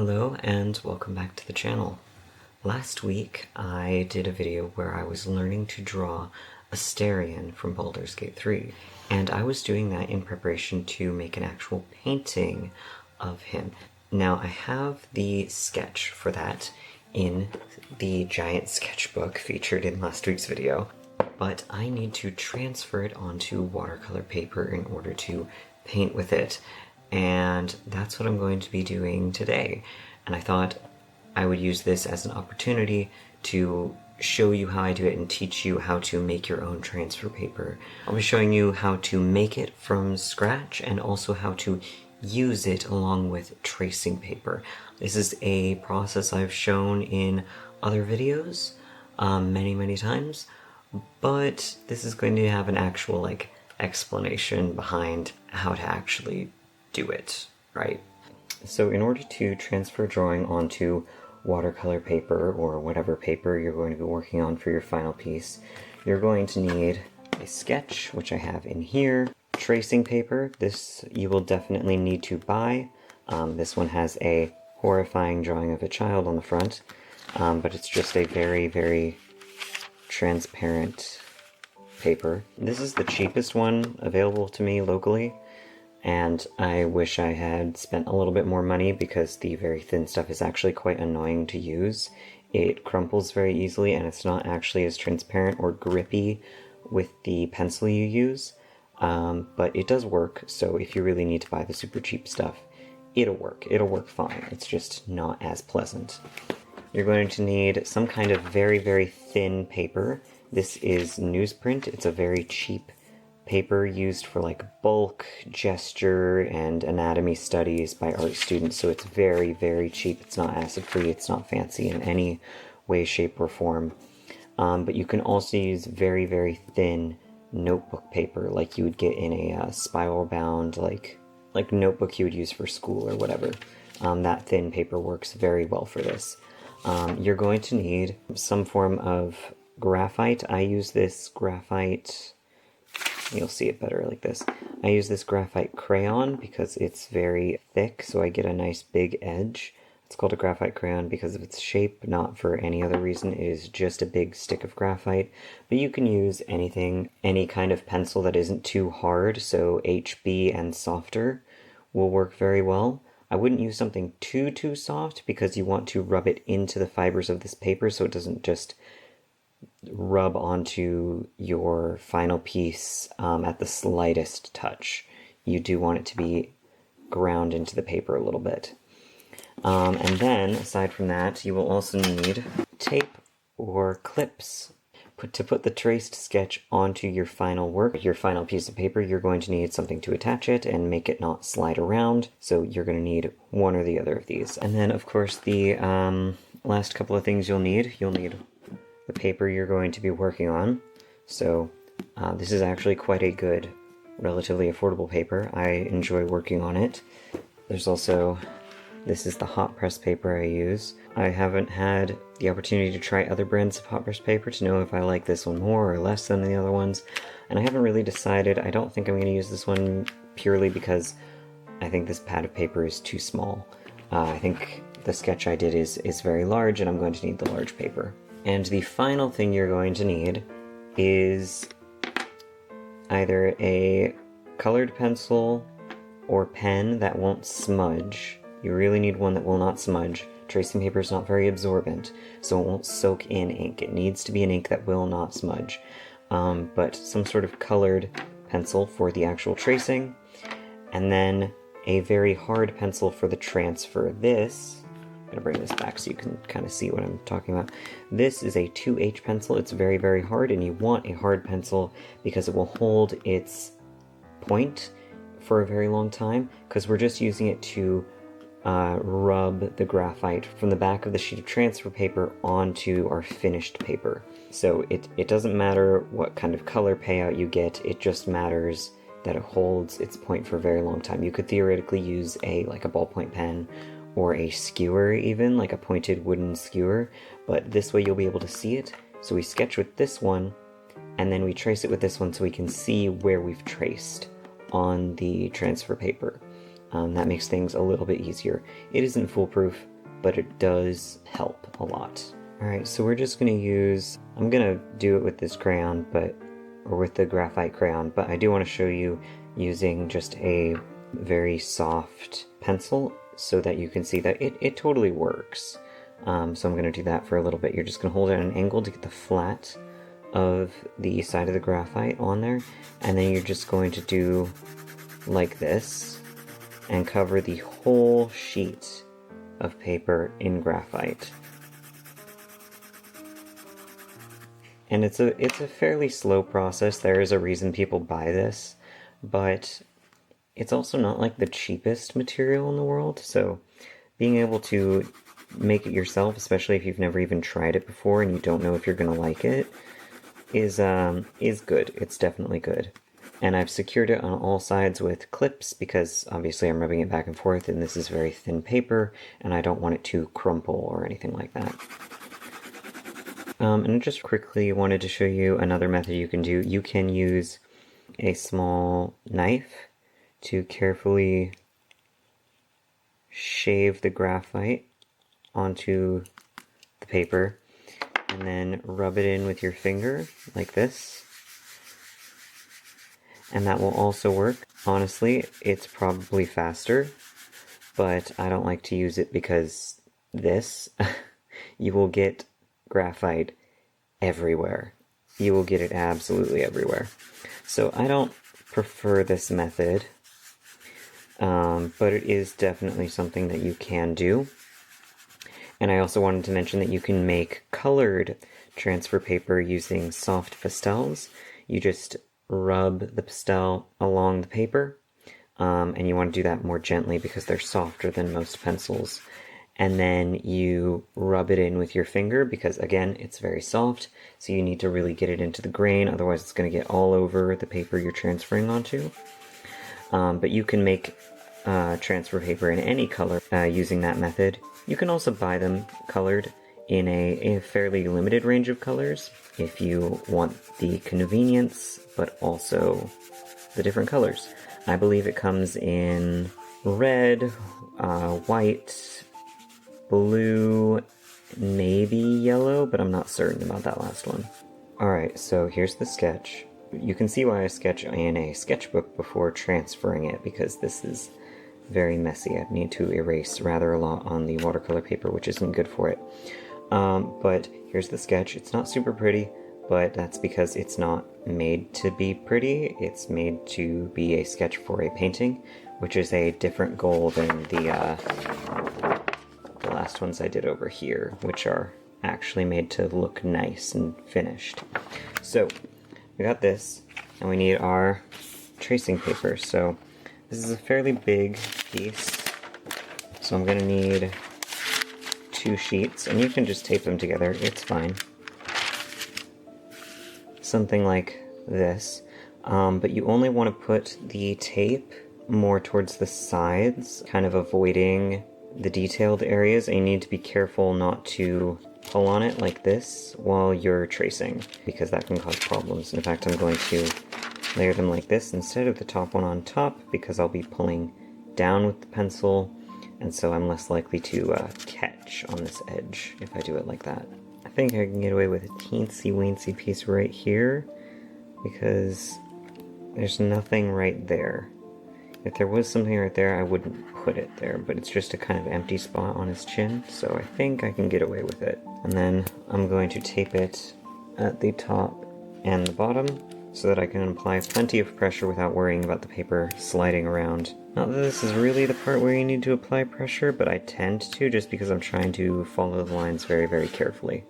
Hello and welcome back to the channel. Last week I did a video where I was learning to draw Astarion from Baldur's Gate 3, and I was doing that in preparation to make an actual painting of him. Now I have the sketch for that in the giant sketchbook featured in last week's video, but I need to transfer it onto watercolor paper in order to paint with it. And that's what I'm going to be doing today. And I thought I would use this as an opportunity to show you how I do it and teach you how to make your own transfer paper. I'll be showing you how to make it from scratch and also how to use it along with tracing paper. This is a process I've shown in other videos many times, but this is going to have an actual explanation behind how to actually do it, right? So in order to transfer drawing onto watercolor paper or whatever paper you're going to be working on for your final piece, you're going to need a sketch, which I have in here, tracing paper. This you will definitely need to buy. This one has a horrifying drawing of a child on the front, but it's just a very transparent paper. This is the cheapest one available to me locally, and I wish I had spent a little bit more money because the very thin stuff is actually quite annoying to use. It crumples very easily and it's not actually as transparent or grippy with the pencil you use, but it does work, so if you really need to buy the super cheap stuff, it'll work fine. It's just not as pleasant. You're going to need some kind of very thin paper. This is newsprint. It's a very cheap paper used for bulk, gesture, and anatomy studies by art students, so it's very cheap. It's not acid-free, it's not fancy in any way, shape, or form. But you can also use very thin notebook paper like you would get in a spiral-bound like notebook you would use for school or whatever. That thin paper works very well for this. You're going to need some form of graphite. I use this graphite. You'll see it better like this. I use this graphite crayon because it's very thick, so I get a nice big edge. It's called a graphite crayon because of its shape, not for any other reason. It is just a big stick of graphite. But you can use anything, any kind of pencil that isn't too hard, so HB and softer will work very well. I wouldn't use something too soft because you want to rub it into the fibers of this paper so it doesn't just rub onto your final piece at the slightest touch. You do want it to be ground into the paper a little bit. And then, aside from that, you will also need tape or clips. To put the traced sketch onto your final work, your final piece of paper, you're going to need something to attach it and make it not slide around, so you're going to need one or the other of these. And then, of course, the last couple of things you'll need the paper you're going to be working on. So this is actually quite a good, relatively affordable paper. I enjoy working on it. There's also, this is the hot press paper I use. I haven't had the opportunity to try other brands of hot press paper to know if I like this one more or less than the other ones, and I haven't really decided. I don't think I'm going to use this one purely because I think this pad of paper is too small. I think the sketch I did is very large, and I'm going to need the large paper. And the final thing you're going to need is either a colored pencil or pen that won't smudge. You really need one that will not smudge. Tracing paper is not very absorbent, so it won't soak in ink. It needs to be an ink that will not smudge. But some sort of colored pencil for the actual tracing, and then a very hard pencil for the transfer. This, I'm going to bring this back so you can kind of see what I'm talking about. This is a 2H pencil. It's very hard, and you want a hard pencil because it will hold its point for a very long time, because we're just using it to rub the graphite from the back of the sheet of transfer paper onto our finished paper. So it doesn't matter what kind of color payout you get, it just matters that it holds its point for a very long time. You could theoretically use a ballpoint pen or a skewer even, like a pointed wooden skewer, but this way you'll be able to see it. So we sketch with this one, and then we trace it with this one so we can see where we've traced on the transfer paper. That makes things a little bit easier. It isn't foolproof, but it does help a lot. Alright, so we're just going to use, I'm going to do it with this crayon, or with the graphite crayon, but I do want to show you using just a very soft pencil so that you can see that it totally works. So I'm going to do that for a little bit. You're just going to hold it at an angle to get the flat of the side of the graphite on there, and then you're just going to do like this and cover the whole sheet of paper in graphite. And it's a fairly slow process. There is a reason people buy this, but it's also not like the cheapest material in the world, so being able to make it yourself, especially if you've never even tried it before and you don't know if you're going to like it, is good. It's definitely good. And I've secured it on all sides with clips because obviously I'm rubbing it back and forth, and this is very thin paper and I don't want it to crumple or anything like that. And I just quickly wanted to show you another method you can do. You can use a small knife to carefully shave the graphite onto the paper and then rub it in with your finger like this. And that will also work. Honestly, it's probably faster, but I don't like to use it because you will get graphite everywhere. You will get it absolutely everywhere. So I don't prefer this method, but it is definitely something that you can do. And I also wanted to mention that you can make colored transfer paper using soft pastels. You just rub the pastel along the paper, and you want to do that more gently because they're softer than most pencils. And then you rub it in with your finger because, again, it's very soft, so you need to really get it into the grain, otherwise it's going to get all over the paper you're transferring onto. But you can make transfer paper in any color using that method. You can also buy them colored in a fairly limited range of colors if you want the convenience, but also the different colors. I believe it comes in red, white, blue, maybe yellow, but I'm not certain about that last one. Alright, so here's the sketch. You can see why I sketch in a sketchbook before transferring it, because this is very messy. I need to erase rather a lot on the watercolor paper, which isn't good for it. But here's the sketch. It's not super pretty, but that's because it's not made to be pretty. It's made to be a sketch for a painting, which is a different goal than the last ones I did over here, which are actually made to look nice and finished. So we got this, and we need our tracing paper. So this is a fairly big piece, so I'm gonna need 2 sheets, and you can just tape them together, it's fine. Something like this, but you only want to put the tape more towards the sides, kind of avoiding the detailed areas, and you need to be careful not to pull on it like this while you're tracing, because that can cause problems. In fact, I'm going to layer them like this instead of the top one on top, because I'll be pulling down with the pencil, and so I'm less likely to catch on this edge if I do it like that. I think I can get away with a teensy-weensy piece right here, because there's nothing right there. If there was something right there, I wouldn't put it there, but it's just a kind of empty spot on his chin, so I think I can get away with it. And then I'm going to tape it at the top and the bottom, so that I can apply plenty of pressure without worrying about the paper sliding around. Not that this is really the part where you need to apply pressure, but I tend to, just because I'm trying to follow the lines very, very carefully.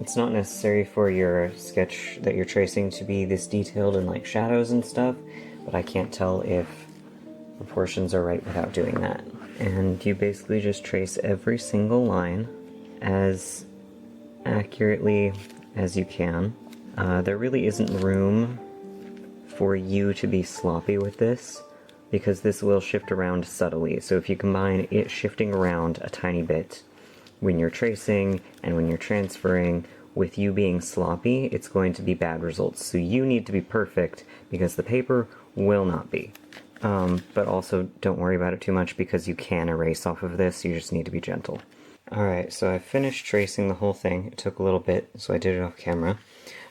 It's not necessary for your sketch that you're tracing to be this detailed in like shadows and stuff, but I can't tell if proportions are right without doing that. And you basically just trace every single line as accurately as you can. There really isn't room for you to be sloppy with this, because this will shift around subtly. So if you combine it shifting around a tiny bit when you're tracing and when you're transferring with you being sloppy, it's going to be bad results. So you need to be perfect, because the paper will not be. but also don't worry about it too much because you can erase off of this, you just need to be gentle. Alright, so I finished tracing the whole thing. It took a little bit, so I did it off camera.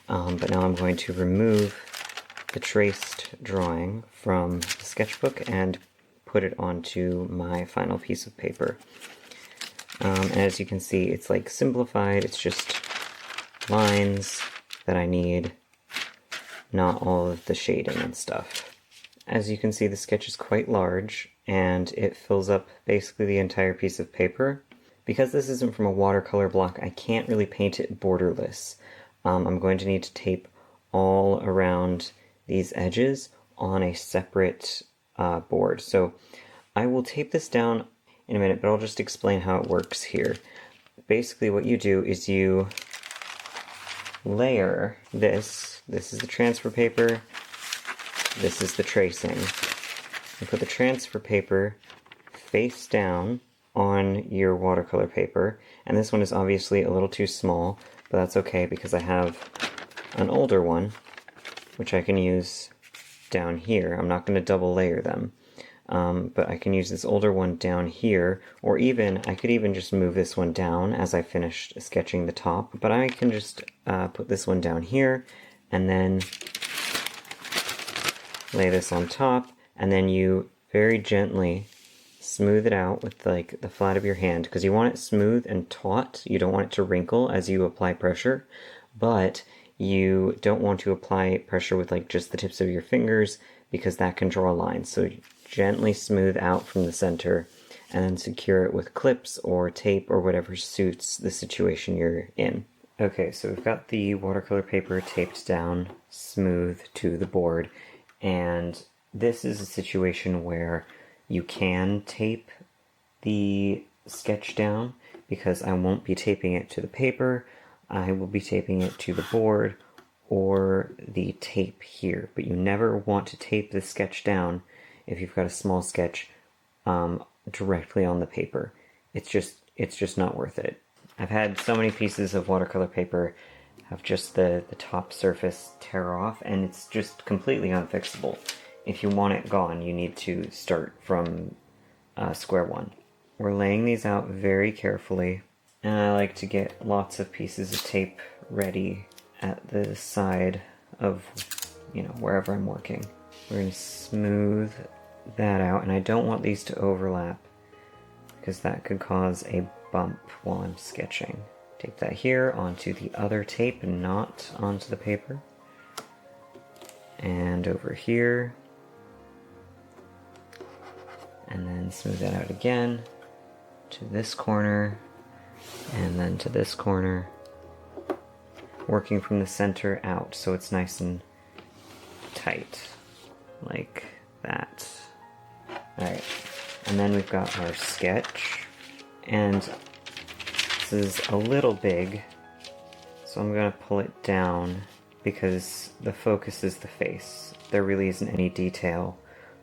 But now I'm going to remove the traced drawing from the sketchbook and put it onto my final piece of paper. And as you can see, it's like simplified, it's just lines that I need, not all of the shading and stuff. As you can see, the sketch is quite large, and it fills up basically the entire piece of paper. Because this isn't from a watercolor block, I can't really paint it borderless. I'm going to need to tape all around these edges on a separate board. So I will tape this down in a minute, but I'll just explain how it works here. Basically what you do is you layer this. This is the transfer paper. This is the tracing. You put the transfer paper face down on your watercolor paper, and this one is obviously a little too small, but that's okay because I have an older one which I can use down here. I'm not going to double layer them, but I can use this older one down here, or even I could even just move this one down as I finished sketching the top, but I can just put this one down here and then lay this on top, and then you very gently smooth it out with like the flat of your hand, because you want it smooth and taut. You don't want it to wrinkle as you apply pressure, but you don't want to apply pressure with like just the tips of your fingers because that can draw lines. So gently smooth out from the center and then secure it with clips or tape or whatever suits the situation you're in. Okay, so we've got the watercolor paper taped down smooth to the board, and this is a situation where you can tape the sketch down because I won't be taping it to the paper. I will be taping it to the board or the tape here, but you never want to tape the sketch down if you've got a small sketch directly on the paper. It's just not worth it. I've had so many pieces of watercolor paper have just the top surface tear off, and it's just completely unfixable. If you want it gone, you need to start from square one. We're laying these out very carefully, and I like to get lots of pieces of tape ready at the side of, wherever I'm working. We're going to smooth that out, and I don't want these to overlap because that could cause a bump while I'm sketching. Tape that here onto the other tape and not onto the paper. And over here. And then smooth that out again to this corner, and then to this corner, working from the center out so it's nice and tight, like that. Alright, and then we've got our sketch, and this is a little big, so I'm going to pull it down because the focus is the face. There really isn't any detail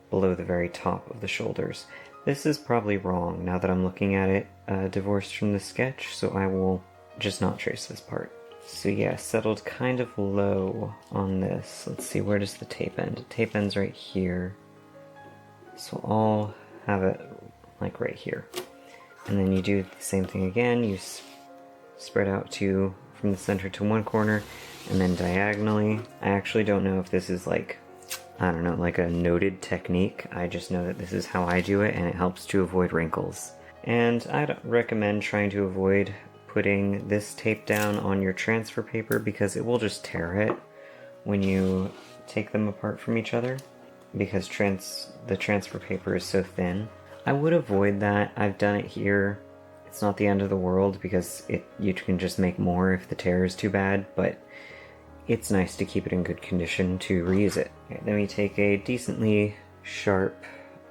below the very top of the shoulders. This is probably wrong now that I'm looking at it divorced from the sketch, so I will just not trace this part. So yeah, settled kind of low on this. Let's see, where does the tape end? The tape ends right here. So I'll have it like right here. And then you do the same thing again. You spread out from the center to one corner, and then diagonally. I actually don't know if this is like a noted technique. I just know that this is how I do it, and it helps to avoid wrinkles. And I'd recommend trying to avoid putting this tape down on your transfer paper because it will just tear it when you take them apart from each other, because the transfer paper is so thin. I would avoid that. I've done it here. It's not the end of the world because you can just make more if the tear is too bad, but it's nice to keep it in good condition to reuse it. Okay, then we take a decently sharp,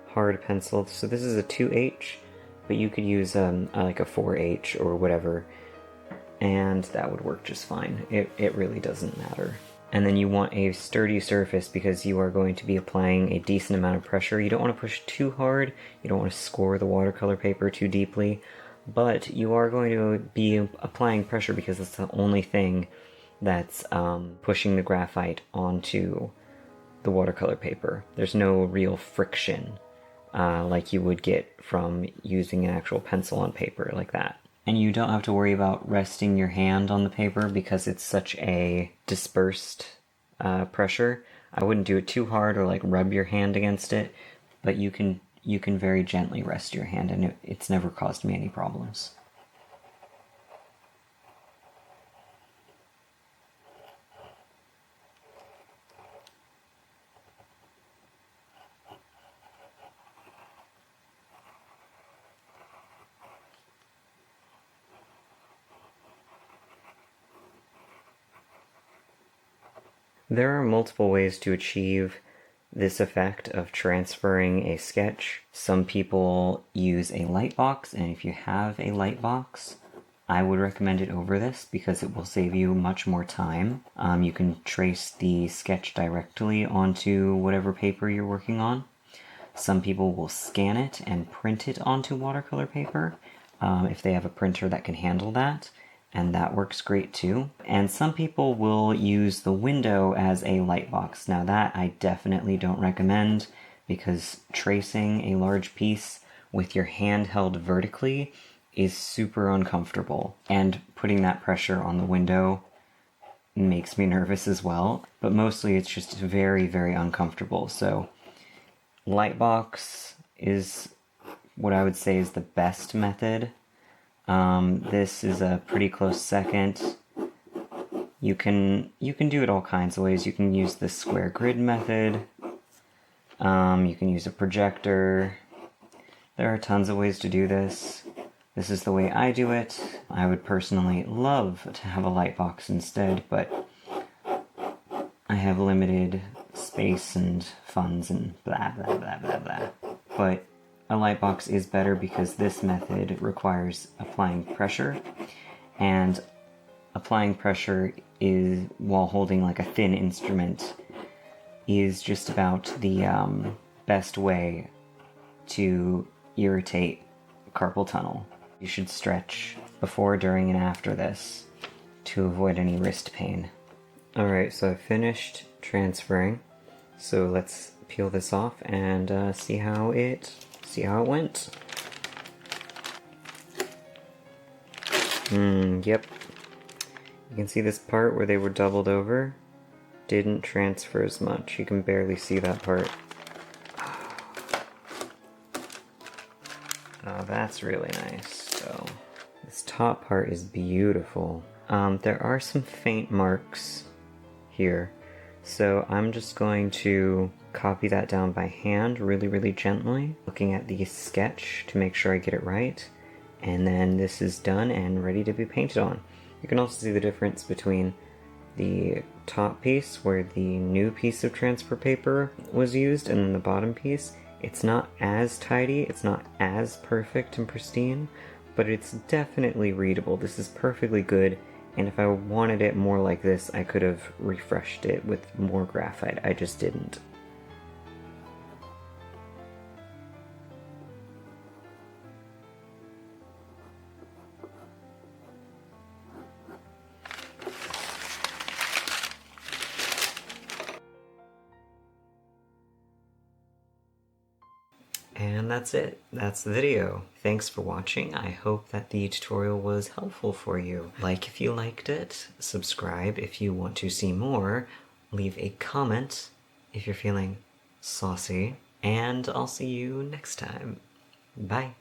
hard pencil. So this is a 2H, but you could use like a 4H or whatever, and that would work just fine. It really doesn't matter. And then you want a sturdy surface because you are going to be applying a decent amount of pressure. You don't want to push too hard, you don't want to score the watercolor paper too deeply, but you are going to be applying pressure because it's the only thing that's pushing the graphite onto the watercolor paper. There's no real friction like you would get from using an actual pencil on paper like that. And you don't have to worry about resting your hand on the paper because it's such a dispersed pressure. I wouldn't do it too hard or like rub your hand against it, but you can very gently rest your hand, and it's never caused me any problems. There are multiple ways to achieve this effect of transferring a sketch. Some people use a light box, and if you have a light box, I would recommend it over this because it will save you much more time. You can trace the sketch directly onto whatever paper you're working on. Some people will scan it and print it onto watercolor paper if they have a printer that can handle that, and that works great too. And some people will use the window as a light box. Now that I definitely don't recommend, because tracing a large piece with your hand held vertically is super uncomfortable, and putting that pressure on the window makes me nervous as well, but mostly it's just very, very uncomfortable. So Lightbox is what I would say is the best method. This is a pretty close second. You can do it all kinds of ways. You can use the square grid method. You can use a projector. There are tons of ways to do this. This is the way I do it. I would personally love to have a light box instead, but I have limited space and funds and blah blah blah blah blah. But a light box is better because this method requires applying pressure, and applying pressure is while holding like a thin instrument is just about the best way to irritate carpal tunnel. You should stretch before, during, and after this to avoid any wrist pain. Alright, so I finished transferring, so let's peel this off and see how it went. Yep. You can see this part where they were doubled over didn't transfer as much. You can barely see that part. Oh, that's really nice. So this top part is beautiful. There are some faint marks here, so I'm just going to copy that down by hand really, really gently, looking at the sketch to make sure I get it right, and then this is done and ready to be painted on. You can also see the difference between the top piece where the new piece of transfer paper was used and then the bottom piece. It's not as tidy, it's not as perfect and pristine, but it's definitely readable. This is perfectly good, and if I wanted it more like this, I could have refreshed it with more graphite. I just didn't. And that's it. That's the video. Thanks for watching. I hope that the tutorial was helpful for you. Like if you liked it, subscribe if you want to see more, leave a comment if you're feeling saucy, and I'll see you next time. Bye.